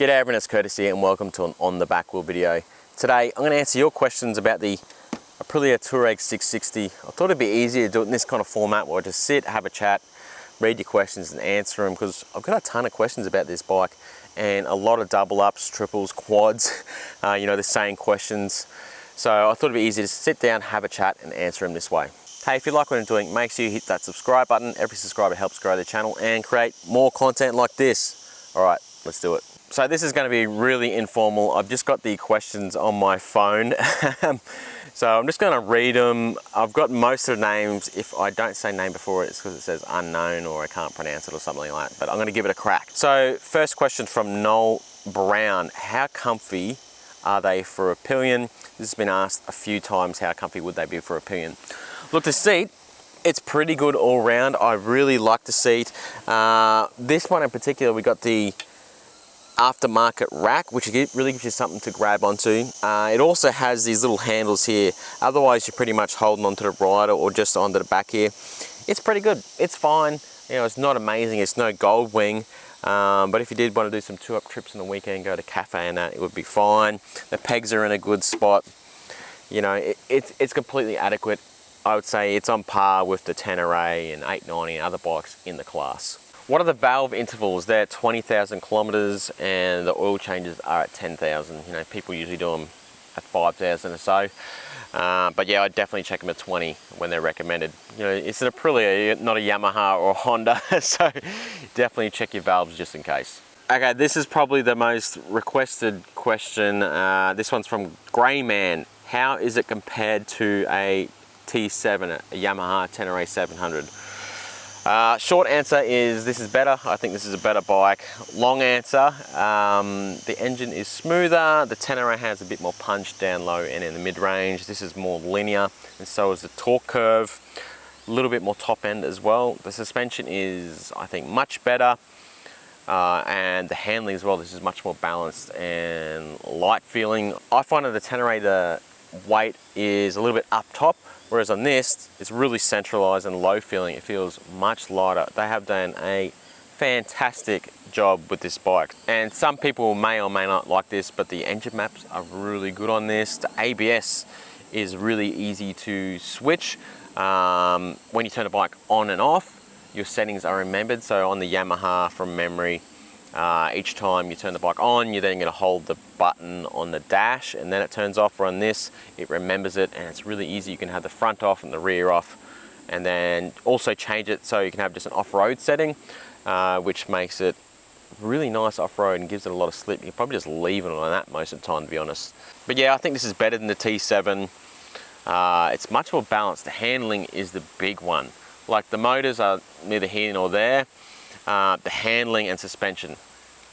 G'day everyone, it's Curtis here and welcome to an On The Back Wheel video. Today I'm going to answer your questions about the Aprilia Tuareg 660. I thought it'd be easier to do it in this kind of format where I just sit, have a chat, read your questions and answer them, because I've got a ton of questions about this bike and a lot of double ups, triples, quads, you know, the same questions. So I thought it'd be easier to sit down, have a chat and answer them this way. Hey, if you like what I'm doing, make sure you hit that subscribe button. Every subscriber helps grow the channel and create more content like this. All right, let's do it. So this is going to be really informal. I've just got the questions on my phone. So I'm just going to read them. I've got most of the names. If I don't say name before, it's because it says unknown or I can't pronounce it or something like that. But I'm going to give it a crack. So first question from Noel Brown. How comfy are they for a Pillion? This has been asked a few times. How comfy would they be for a Pillion? Look, the seat, it's pretty good all round. I really like the seat. This one in particular, we got the aftermarket rack, which really gives you something to grab onto. It also has these little handles here. Otherwise, you're pretty much holding onto the rider or just onto the back here. It's pretty good. It's fine. You know, it's not amazing. It's no gold wing. But if you did want to do some two-up trips on the weekend, go to cafe and that, it would be fine. The pegs are in a good spot. You know, it's completely adequate. I would say it's on par with the Tenere and 890 and other bikes in the class. What are the valve intervals? They're 20,000 kilometers and the oil changes are at 10,000. You know, people usually do them at 5,000 or so. But yeah, I'd definitely check them at 20 when they're recommended. You know, it's an Aprilia, not a Yamaha or a Honda, so definitely check your valves just in case. Okay, this is probably the most requested question. This one's from Greyman. How is it compared to a T7, a Yamaha Tenere 700? Short answer is this is better. I think this is a better bike. Long answer, the engine is smoother. The Tenere has a bit more punch down low and in the mid-range. This is more linear, and so is the torque curve. A little bit more top end as well. The suspension is, I think, much better. And the handling as well, this is much more balanced and light feeling. I find that the Tenere, the weight is a little bit up top, whereas on this, it's really centralized and low feeling. It feels much lighter. They have done a fantastic job with this bike. And some people may or may not like this, but the engine maps are really good on this. The ABS is really easy to switch. When you turn the bike on and off, your settings are remembered. So on the Yamaha, from memory, each time you turn the bike on, you're then going to hold the button on the dash and then it turns off. Or on this, it remembers it and it's really easy. You can have the front off and the rear off, and then also change it so you can have just an off-road setting, which makes it really nice off-road and gives it a lot of slip. You can probably just leave it on that most of the time, to be honest. But yeah, I think this is better than the T7. It's much more balanced. The handling is the big one. Like, the motors are neither here nor there. The handling and suspension,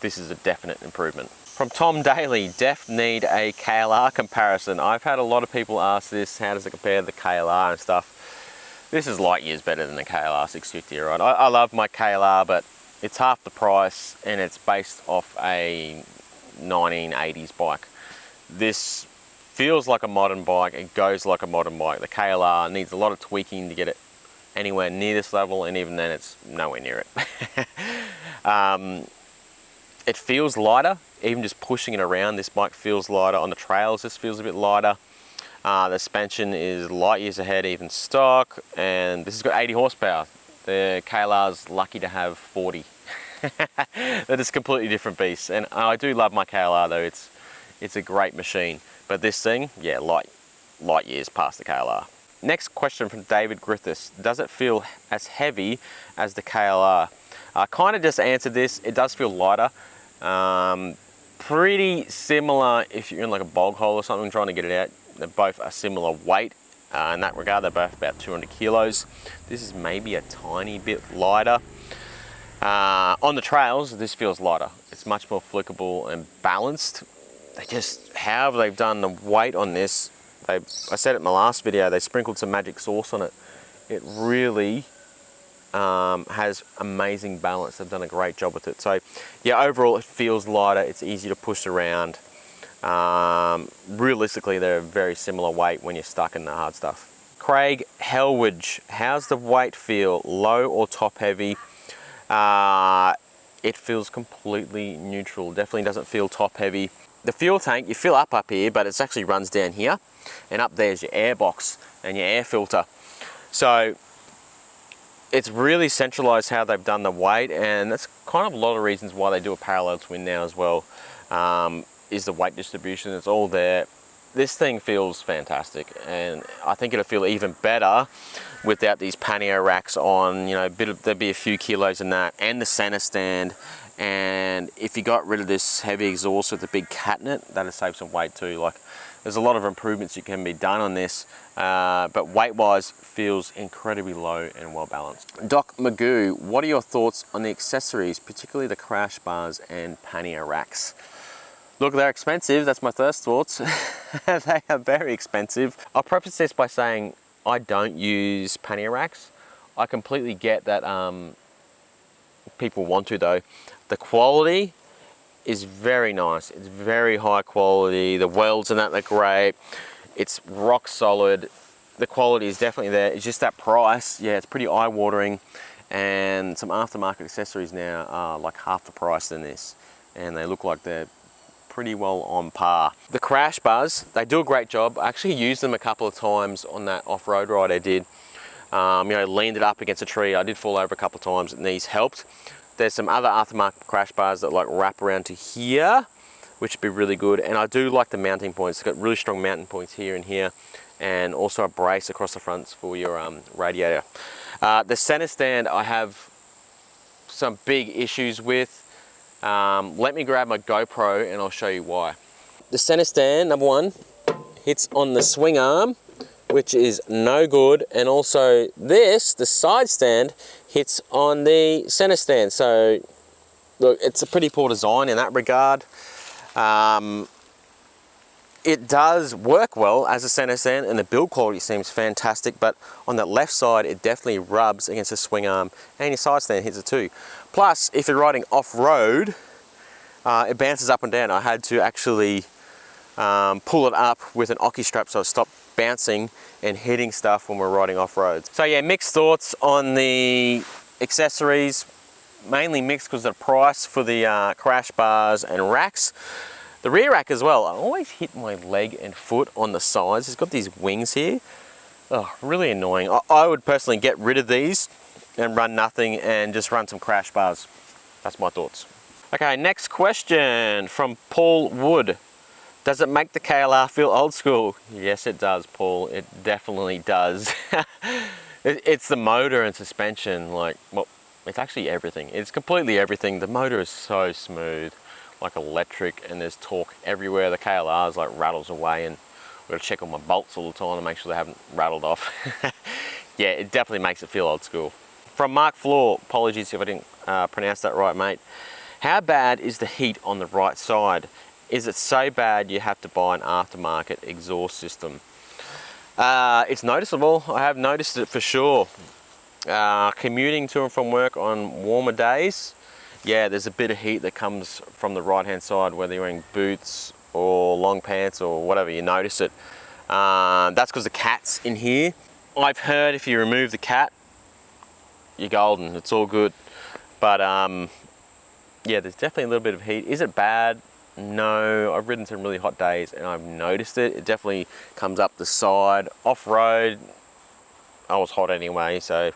this is a definite improvement. From Tom Daly, def need a KLR comparison. I've had a lot of people ask this, how does it compare to the KLR and stuff? This is light years better than the KLR 650, right? I love my KLR, but it's half the price and it's based off a 1980s bike. This feels like a modern bike, it goes like a modern bike. The KLR needs a lot of tweaking to get it anywhere near this level, and even then it's nowhere near it. It feels lighter, even just pushing it around. This bike feels lighter. On the trails, this feels a bit lighter. The suspension is light years ahead, even stock, and this has got 80 horsepower. The KLR's lucky to have 40. That is completely different beast, and I do love my KLR though. It's a great machine, but this thing, yeah, light years past the KLR. Next question from David Griffiths. Does it feel as heavy as the KLR? I kind of just answered this. It does feel lighter. Pretty similar if you're in like a bog hole or something trying to get it out. They're both a similar weight. In that regard, they're both about 200 kilos. This is maybe a tiny bit lighter. On the trails, this feels lighter. It's much more flickable and balanced. How they've done the weight on this, I said it in my last video, they sprinkled some magic sauce on it. It really has amazing balance. They've done a great job with it. So yeah, overall it feels lighter, it's easy to push around. Realistically, they're a very similar weight when you're stuck in the hard stuff. Craig Helwidge, how's the weight feel? Low or top heavy? it feels completely neutral. Definitely doesn't feel top heavy. The fuel tank, you fill up here, but it actually runs down here, and up there's your air box and your air filter. So it's really centralized how they've done the weight, and that's kind of a lot of reasons why they do a parallel twin now as well, is the weight distribution. It's all there. This thing feels fantastic, and I think it'll feel even better without these pannier racks on. You know, there'd be a few kilos in that, and the center stand. And if you got rid of this heavy exhaust with the big catnet, that'd save some weight too. Like, there's a lot of improvements that can be done on this, but weight-wise, feels incredibly low and well balanced. Doc Magoo, what are your thoughts on the accessories, particularly the crash bars and pannier racks? Look, they're expensive. That's my first thoughts. They are very expensive. I'll preface this by saying I don't use pannier racks. I completely get that people want to though. The quality is very nice. It's very high quality. The welds and that are great. It's rock solid. The quality is definitely there. It's just that price. Yeah, it's pretty eye-watering. And some aftermarket accessories now are like half the price than this. And they look like they're pretty well on par. The crash bars, they do a great job. I actually used them a couple of times on that off-road ride I did. You know, leaned it up against a tree. I did fall over a couple of times and these helped. There's some other aftermarket crash bars that like wrap around to here, which would be really good. And I do like the mounting points. It's got really strong mounting points here and here, and also a brace across the fronts for your radiator. The center stand I have some big issues with. Let me grab my GoPro and I'll show you why. The center stand, number one, hits on the swing arm, which is no good, and also this, the side stand, hits on the center stand. So look, it's a pretty poor design in that regard. It does work well as a center stand, and the build quality seems fantastic, but on that left side, it definitely rubs against the swing arm, and your side stand hits it too. Plus, if you're riding off-road, it bounces up and down. I had to actually pull it up with an ocky strap so it stopped bouncing and hitting stuff when we're riding off-road. So yeah, mixed thoughts on the accessories, mainly mixed because of the price for the crash bars and racks. The rear rack as well, I always hit my leg and foot on the sides. It's got these wings here. Oh, really annoying. I would personally get rid of these and run nothing and just run some crash bars. That's my thoughts. Okay, next question from Paul Wood. Does it make the KLR feel old school? Yes, it does, Paul. It definitely does. It's the motor and suspension. Like, well, it's actually everything. It's completely everything. The motor is so smooth, like electric, and there's torque everywhere. The KLR's like rattles away, and I've got to check on my bolts all the time to make sure they haven't rattled off. Yeah, it definitely makes it feel old school. From Mark Floor, apologies if I didn't pronounce that right, mate. How bad is the heat on the right side? Is it so bad you have to buy an aftermarket exhaust system? It's noticeable. I have noticed it for sure. Commuting to and from work on warmer days, yeah, there's a bit of heat that comes from the right hand side, whether you're wearing boots or long pants or whatever, you notice it. That's because the cat's in here. I've heard if you remove the cat, you're golden, it's all good. But yeah, there's definitely a little bit of heat. Is it bad? No, I've ridden some really hot days and I've noticed it. It definitely comes up the side. Off-road, I was hot anyway, so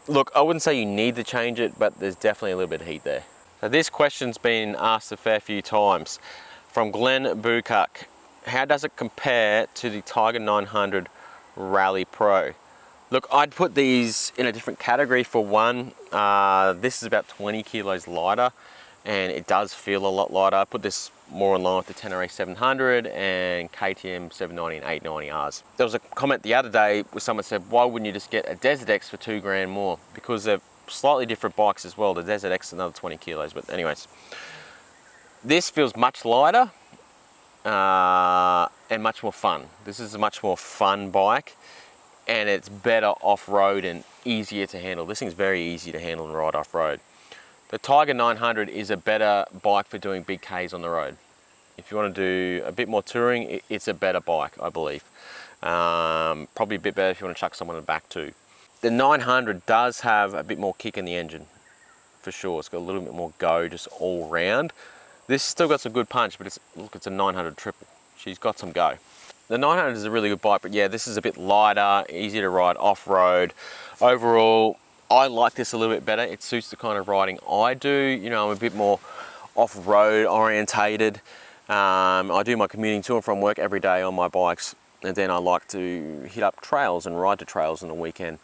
look, I wouldn't say you need to change it, but there's definitely a little bit of heat there. So this question's been asked a fair few times. From Glenn Bukak, how does it compare to the Tiger 900 Rally Pro? Look, I'd put these in a different category. For one, this is about 20 kilos lighter, and it does feel a lot lighter. I put this more in line with the Tenere 700 and KTM 790 and 890Rs. There was a comment the other day where someone said, why wouldn't you just get a Desert X for $2 more? Because they're slightly different bikes as well. The Desert X is another 20 kilos, but anyways. This feels much lighter and much more fun. This is a much more fun bike, and it's better off-road and easier to handle. This thing's very easy to handle and ride off-road. The Tiger 900 is a better bike for doing big Ks on the road. If you want to do a bit more touring, it's a better bike, I believe. Probably a bit better if you want to chuck someone in the back too. The 900 does have a bit more kick in the engine. for sure. It's got a little bit more go just all round. This still got some good punch, but look, it's a 900 triple. She's got some go. The 900 is a really good bike, but yeah, this is a bit lighter, easier to ride off-road. Overall, I like this a little bit better. It suits the kind of riding I do. You know, I'm a bit more off-road orientated. I do my commuting to and from work every day on my bikes, and then I like to hit up trails and ride to trails on the weekend.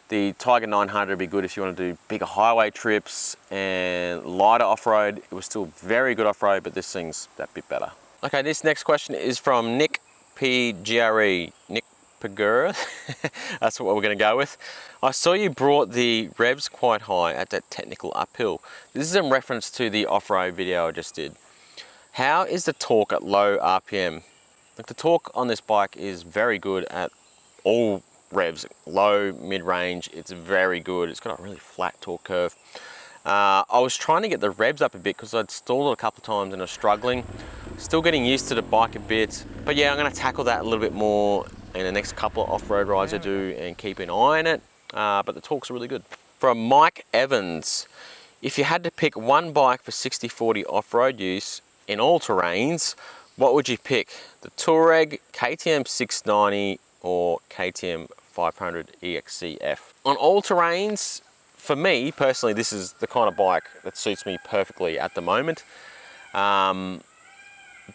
The Tiger 900 would be good if you want to do bigger highway trips and lighter off-road. It was still very good off-road, but this thing's that bit better. Okay, this next question is from Nick PGRE. Nick Pagura. That's what we're going to go with. I saw you brought the revs quite high at that technical uphill. This is in reference to the off-road video I just did. How is the torque at low RPM? Like, the torque on this bike is very good at all revs, low, mid-range. It's very good. It's got a really flat torque curve. I was trying to get the revs up a bit because I'd stalled it a couple of times and I was struggling. Still getting used to the bike a bit, but yeah, I'm going to tackle that a little bit more in the next couple of off-road rides I do and keep an eye on it. But the torque's really good. From Mike Evans, if you had to pick one bike for 60/40 off-road use in all terrains, what would you pick? The Tuareg, KTM 690 or KTM 500 EXCF? On all terrains, for me personally, this is the kind of bike that suits me perfectly at the moment,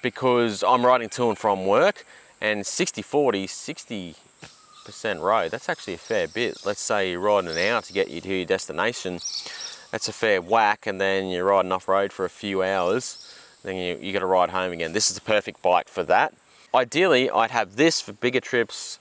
because I'm riding to and from work, and 60/40, 60% road, that's actually a fair bit. Let's say you're riding an hour to get you to your destination, that's a fair whack, and then you're riding off-road for a few hours, then you got to ride home again. This is the perfect bike for that. Ideally, I'd have this for bigger trips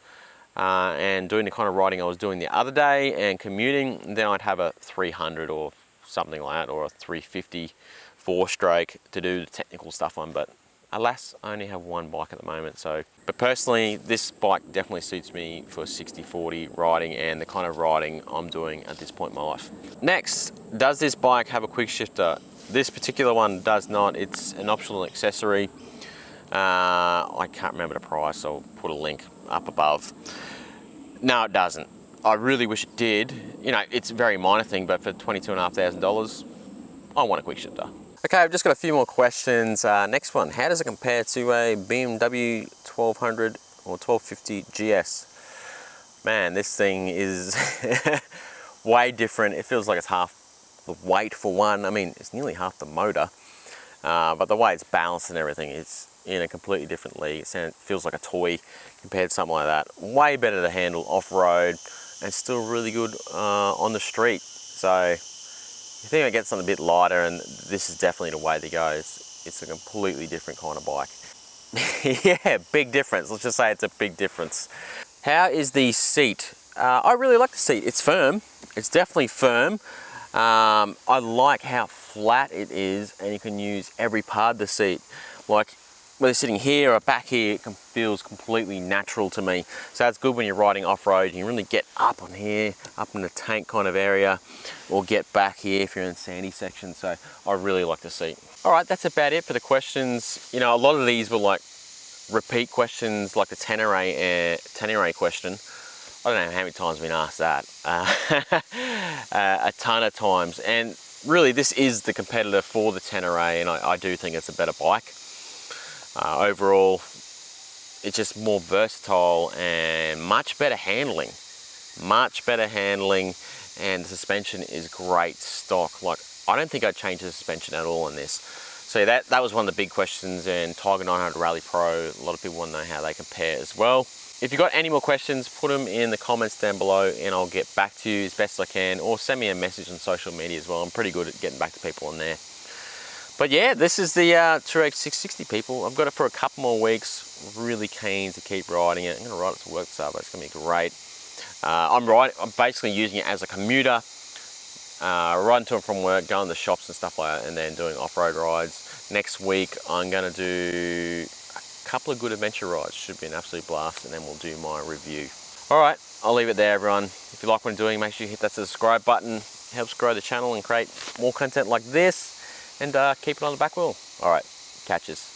and doing the kind of riding I was doing the other day and commuting. And then I'd have a 300 or something like that, or a 350 4-stroke to do the technical stuff on. But alas, I only have one bike at the moment. But personally, this bike definitely suits me for 60/40 riding and the kind of riding I'm doing at this point in my life. Next, does this bike have a quick shifter? This particular one does not. It's an optional accessory. I can't remember the price, so I'll put a link up above. No, it doesn't. I really wish it did. You know, it's a very minor thing, but for $22,500, I want a quick shifter. Okay, I've just got a few more questions. Next one, how does it compare to a BMW 1200 or 1250 GS? Man, this thing is way different. It feels like it's half the weight for one. I mean, it's nearly half the motor, but the way it's balanced and everything, it's in a completely different league. It feels like a toy compared to something like that. Way better to handle off-road and still really good on the street. So you think I get something a bit lighter, and this is definitely the way to go. It's a completely different kind of bike. Yeah, big difference. Let's just say it's a big difference. How is the seat? I really like the seat. It's firm. It's definitely firm. I like how flat it is, and you can use every part of the seat. Like whether sitting here or back here, it feels completely natural to me. So that's good when you're riding off-road. You can really get up on here, up in the tank kind of area, or get back here if you're in sandy section. So I really like the seat. All right, that's about it for the questions. You know, a lot of these were like repeat questions, like the Tenere question. I don't know how many times I've been asked that. A ton of times. And really, this is the competitor for the Tenere, and I do think it's a better bike. Overall, it's just more versatile and much better handling. Much better handling, and the suspension is great stock. Like, I don't think I'd change the suspension at all in this. So that was one of the big questions, and Tiger 900 Rally Pro, a lot of people want to know how they compare as well. If you've got any more questions, put them in the comments down below and I'll get back to you as best I can, or send me a message on social media as well. I'm pretty good at getting back to people on there. But yeah, this is the Tuareg 660, people. I've got it for a couple more weeks. Really keen to keep riding it. I'm going to ride it to work Saturday. It's going to be great. I'm basically using it as a commuter, riding to and from work, going to the shops and stuff like that, and then doing off-road rides. Next week, I'm going to do a couple of good adventure rides. Should be an absolute blast, and then we'll do my review. All right, I'll leave it there, everyone. If you like what I'm doing, make sure you hit that subscribe button. It helps grow the channel and create more content like this. And keep it on the back wheel. All right, catches.